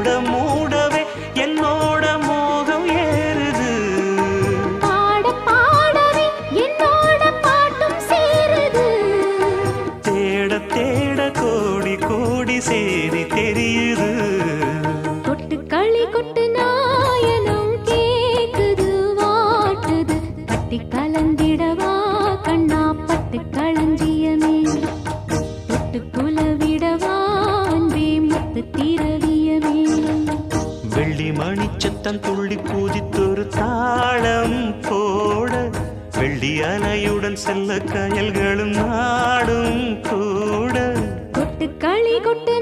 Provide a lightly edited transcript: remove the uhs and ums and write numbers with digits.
மூடவே என்னோட மோகம் ஏறுது. பாட பாடவே என்னோட பாட்டும் சேருது. தேட தேட கோடி கோடி சேரி தெரியுது. கொட்டு களி கொட்டு நாயனம் கேக்குது வாட்டுது. கட்டி கலந்திடவா கண்ணா பட்டு களஞ்சியமே. தொட்டு குலவிடவா அன்பே முத்து திரவியமே. வெள்ளி மணிச்சத்தம் துள்ளி குதித்தொரு தாளம் போட வெள்ளி அலையுடன் செல்ல கயல்களும் நாடும் கூட. கொட்டு களி கொட்டு